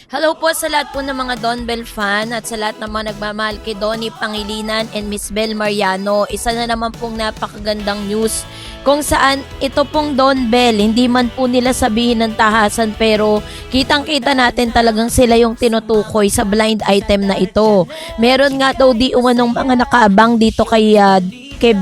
Hello po sa lahat po ng mga Don Bell fan at sa lahat ng mga nagmamahal kay Donnie Pangilinan and Miss Bel Mariano. Isa na naman pong napakagandang news kung saan ito pong Don Bell, hindi man po nila sabihin ng tahasan pero kitang-kita natin talagang sila yung tinutukoy sa blind item na ito. Meron nga daw di umanong mga nakaabang dito kay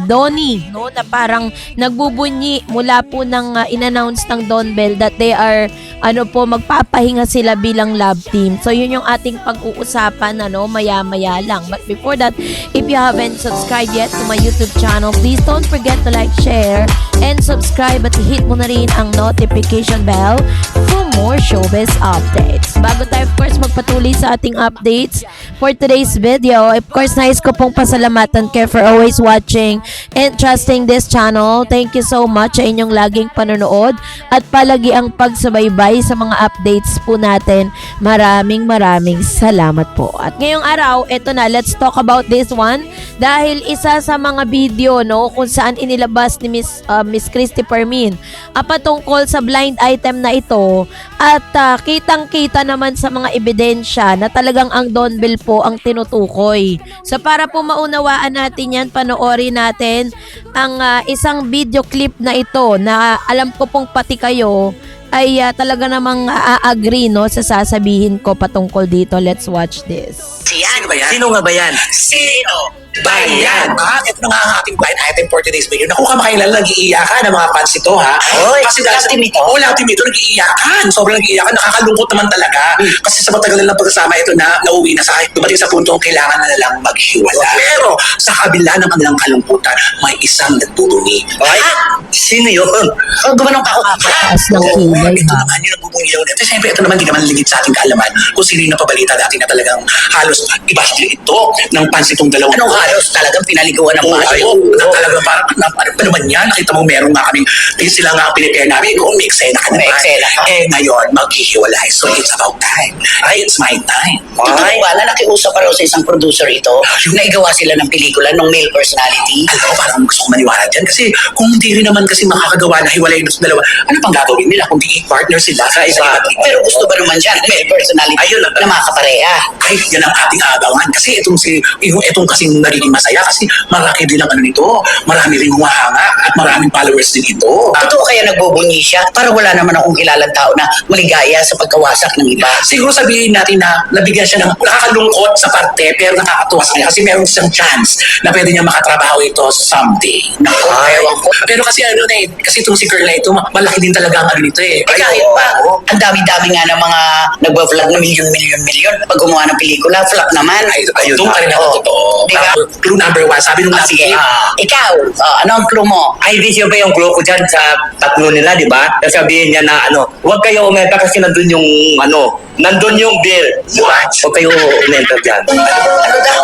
Donnie, no, na parang nagbubunyi mula po ng in-announce ng Don Bell that they are magpapahinga sila bilang love team. So yun yung ating pag-uusapan maya-maya lang. But before that, if you haven't subscribed yet to my YouTube channel, please don't forget to like, share, and subscribe at hit mo na rin ang notification bell for more showbiz updates. Bago tayo of course magpatuloy sa ating updates for today's video, of course nais ko pong pasalamatan kayo for always watching and trusting this channel. Thank you so much sa inyong laging panonood at palagi ang pagsubaybay sa mga updates po natin. Maraming salamat po. At ngayong araw, eto na, let's talk about this one dahil isa sa mga video kung saan inilabas ni Miss Christy Permin patungkol sa blind item na ito at kitang-kita naman sa mga ebidensya na talagang ang Don Bell po ang tinutukoy. So para po maunawaan natin yan, panoorin natin ang isang video clip na ito na alam ko pong pati kayo ay talaga namang agree sa sasabihin ko patungkol dito. Let's watch this. Sino ba yan? Sino nga ba yan? Sino ba yan? Ito na nga ang ating blind item for today's video. Naku, kamakailan nag-iiyakan ng mga fans ito, ha? Oy, kasi dahil love team ito? Oo, love team ito, nag-iiyakan. Sobrang nag-iiyakan. Nakakalungkot naman talaga. Kasi sa matagal na pagsasama ito na nauwi na sa akin. Dumating sa puntong kailangan na nilang maghiwala. Pero sa kabila ng kanilang kalungkutan, may isang nagtutuni. Ay, sino yun? Gumanong pa ako. Taas ng kilay, Ito ha? naman yung nagbubungilaw nito. Siyempre, ito naman hindi naman ligid sa ating kaalaman kung sino yung napabalita dati na talagang halos ibahagli ito ng fans itong dalawang. Anong halos? Talagang pinaliguan ng bahay. Na talagang parang, ano naman yan? Nakita mo meron nga kami, sila nga ang pinipare namin kung may eksena ka naman. May eksena. Ngayon, maghihiwalay. So, it's about time. It's my time. Totoo ba na nakiusap pa raw sa isang producer ito na igawa sila ng pelikula ng male personality? Alam ko, parang gusto ko maniwala dyan. Kasi kung hindi rin naman kasi makakagawa na hiwalay ng dalawa, ano pang gagawin nila kung di partner sila sa iba't iba? Pero gusto ba naman dyan male personality Ayun lang. na makakapareha? Ay, yan ang ating abangan. Kasi itong kasing nagiging masaya kasi marami din ang nito. Marami rin humahanga at maraming followers din ito. Totoo kaya nagbubunyi siya para wala naman akong kilalang tao na maligaya sa pagkawasak ng iba? Siguro sabihin natin na nabigyan siya ng nakakalungkot sa parte pero nakakatuwa sa kanya kasi meron siyang chance na pwede niya makatrabaho ito someday. Naku, ewan ko. Pero kasi kasi itong si girl na ito, malaki din talaga ang nito eh. Kahit pa, ang dami-dami nga ng mga nagwa-vlog na milyon pag gumawa ng pelikula, flop naman. Ayun, doon pa rin ako totoo. Diba? Clue number 1, sabi nung last Sige, game. ikaw, ano ang clue mo? Ay, di siya ba yung clue ko dyan sa tatlo nila, di ba? Sabihin niya na huwag kayo umenta kasi nandun yung nandun yung bill. What? Huwag kayo umenta dyan. Ano daw?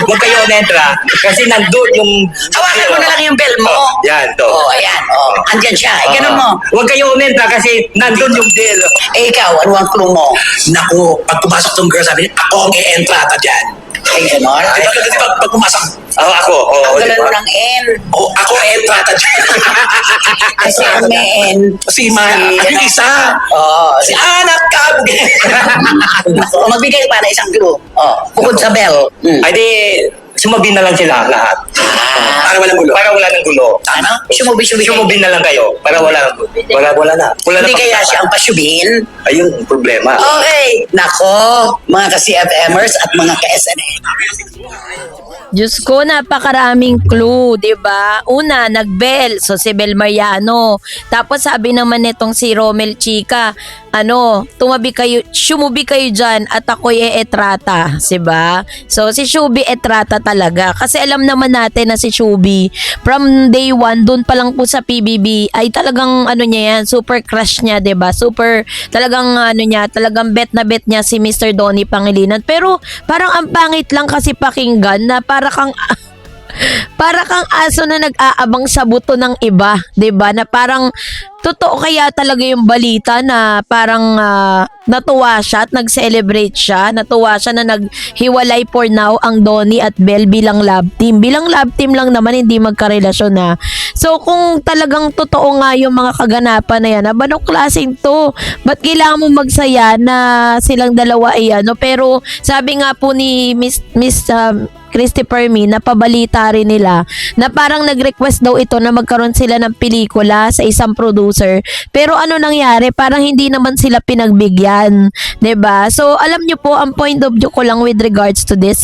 Huwag kayo umenta kasi nandun yung... Hawakan mo na lang yung bell mo. Yan, to. Ayan, andyan siya. Ganun mo. Huwag kayo umenta kasi nandun yung bill. Ikaw, ano ang clue mo? Naku, pag pumasok tong girl, sabi niya, ako ang e-entrata dyan. Ay, gano'n? Di ba, pag pumasok, Ako, Ang di galan mo ba? ng N. ako ang e-entrata dyan. Kasi may N. Si Man, yung isa. Si anak ka. Magbigay pa na isang clue. Bukod sa bell. Ay, di, sumabi na lang sila lahat. Para walang gulo. Para wala ng gulo. Ano? Sumubi-subi. Sumubin na lang kayo. Para wala ng gulo. Wala na. Wala na Hindi kaya pagkakataon. siya ang pasyubin? Ayun, ang problema. Okay. Nako, mga ka-CFMers at mga ka-SNN. Diyos ko, napakaraming clue, 'di ba? Una, nagbel, so si Bel Mariano. Tapos sabi naman nitong si Romel Chica, sumubi kayo dyan at ako'y e-etrata, 'di ba? So si Shubi etrata talaga kasi alam naman natin na si Shubi from day one doon pa lang po sa PBB ay talagang niya yan, super crush niya, 'di ba? Super talagang talagang bet na bet niya si Mr. Donnie Pangilinan. Pero parang ang pangit lang kasi pakinggan na para kang aso na nag-aabang sa buto ng iba, 'di ba? Na parang totoo kaya talaga yung balita na parang natuwa siya at nag-celebrate siya. Natuwa siya na naghiwalay for now ang Donnie at Belle bilang love team. Bilang love team lang naman, hindi magkarelasyon na. So kung talagang totoo nga yung mga kaganapan na yan, anong klaseng to? Ba't kailangan mo magsaya na silang dalawa ay ano? Pero sabi nga po ni Miss Christopher Mi, napabalita rin nila na parang nag-request daw ito na magkaroon sila ng pelikula sa isang producer. Pero ano nangyari? Parang hindi naman sila pinagbigyan. 'Di ba? So alam nyo po, ang point of view ko lang with regards to this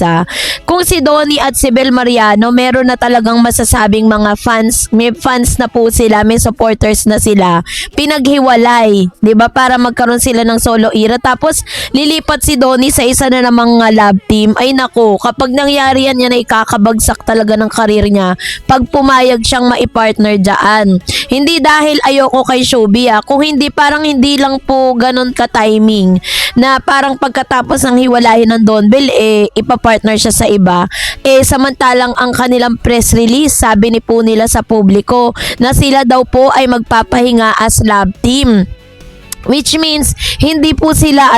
kung si Donnie at si Belle Mariano, meron na talagang masasabing mga fans, may fans na po sila, may supporters na sila, pinaghiwalay, 'di ba? Para magkaroon sila ng solo era. Tapos lilipat si Donnie sa isa na namang love team. Ay nako, kapag nangyari yan na ikakabagsak talaga ng karir niya pag pumayag siyang maipartner dyan. Hindi dahil ayoko kay Shubi kung hindi, parang hindi lang po ganun ka-timing na parang pagkatapos ng hiwalayan ng Don Bell, ipapartner siya sa iba. Samantalang ang kanilang press release, sabi ni po nila sa publiko na sila daw po ay magpapahinga as love team. Which means, hindi po sila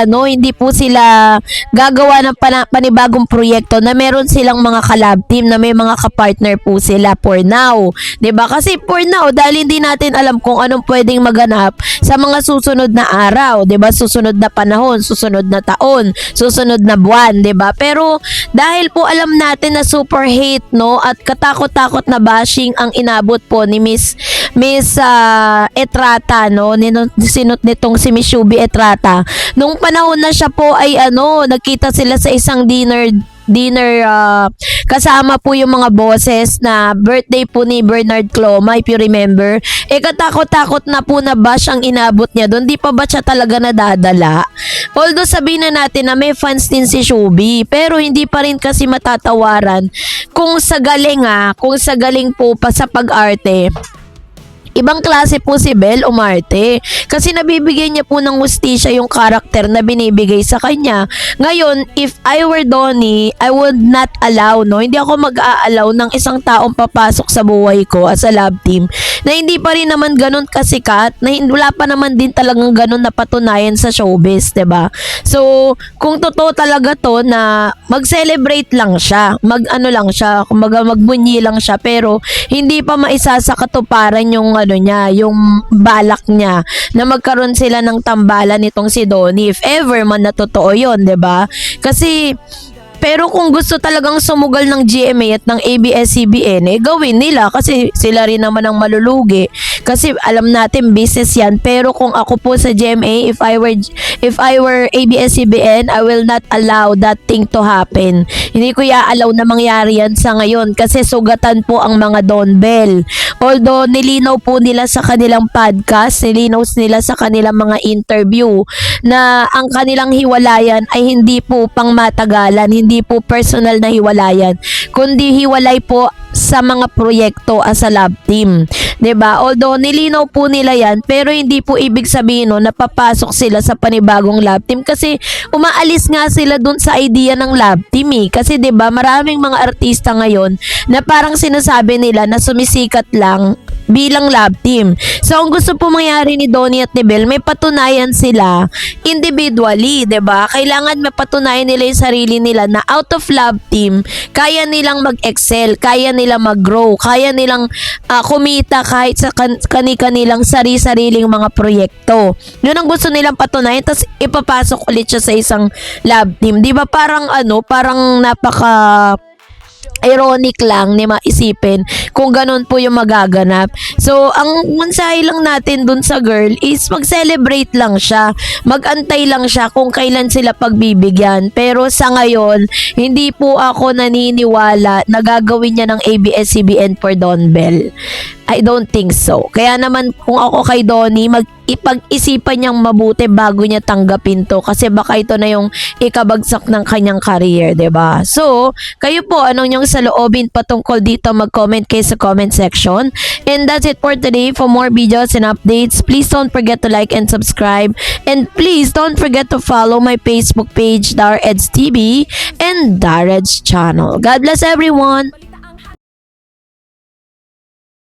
gagawa ng panibagong proyekto na meron silang mga kalab team na may mga kapartner po sila for now. 'Di ba? Kasi for now, dahil hindi natin alam kung anong pwedeng maganap sa mga susunod na araw, 'di ba? Susunod na panahon, susunod na taon, susunod na buwan, 'di ba? Pero dahil po alam natin na super hate, no, at katakot-takot na bashing ang inabot po ni Miss Etrata, no, sinot nitong si Miss Shubi Etrata. Nung panahon na siya po ay nagkita sila sa isang dinner kasama po yung mga bosses na birthday po ni Bernard Cloma, if you remember. Katakot-takot na po na bash ang inabot niya doon. Di pa ba siya talaga nadadala? Although sabihin na natin na may fans din si Shubi, pero hindi pa rin kasi matatawaran kung sa galing po pa sa pag-arte. Ibang klase po si Belle umarte kasi nabibigyan niya po ng hustisya yung karakter na binibigay sa kanya. Ngayon, if I were Donnie, I would not allow, no? Hindi ako mag-a-allow ng isang taong papasok sa buhay ko as a love team na hindi pa rin naman ganun kasikat, na wala pa naman din talagang ganun na patunayan sa showbiz, 'di ba? So, kung totoo talaga to na mag-celebrate lang siya, kumbaga magbunyi lang siya, pero hindi pa maisa sa katuparan yung yung balak niya na magkaroon sila ng tambalan nitong si Donnie, if ever man na totoo yun, 'di ba? Kasi pero kung gusto talagang sumugal ng GMA at ng ABS-CBN, gawin nila kasi sila rin naman ang malulugi. Kasi alam natin business yan. Pero kung ako po sa GMA, if I were ABS-CBN, I will not allow that thing to happen. Hindi ko i-allow na mangyari yan sa ngayon kasi sugatan po ang mga Don Bell. Although nilinaw po nila sa kanilang podcast, nilinaw nila sa kanilang mga interview na ang kanilang hiwalayan ay hindi po pang matagalan, hindi po personal na hiwalayan, kundi hiwalay po sa mga proyekto as a love team. 'Di ba? Although nilinaw po nila 'yan, pero hindi po ibig sabihin na papasok sila sa panibagong love team kasi umaalis nga sila dun sa idea ng love team Kasi 'di ba, maraming mga artista ngayon na parang sinasabi nila na sumisikat lang bilang love team. So, ang gusto po mangyari ni Donnie at ni Belle, may patunayan sila individually, 'di ba? Kailangan mapatunayan nila yung sarili nila na out of love team, kaya nilang mag-excel, kaya nilang mag-grow, kaya nilang kumita kahit sa kanilang sari-sariling mga proyekto. Yun ang gusto nilang patunayan, tapos ipapasok ulit siya sa isang love team. 'Di ba? Parang parang napaka ironic lang ni maisipin kung ganun po yung magaganap. So, ang mensahe lang natin dun sa girl is mag-celebrate lang siya. Mag-antay lang siya kung kailan sila pagbibigyan. Pero sa ngayon, hindi po ako naniniwala na gagawin niya ng ABS-CBN for Don Bell. I don't think so. Kaya naman kung ako kay Donnie, ipag-isipan niyang mabuti bago niya tanggapin to kasi baka ito na yung ikabagsak ng kanyang career, 'di ba? So, kayo po, anong yung saloobin patungkol dito, mag-comment kayo sa comment section. And that's it for today. For more videos and updates, please don't forget to like and subscribe. And please don't forget to follow my Facebook page, Dareds TV, and Dareds channel. God bless everyone!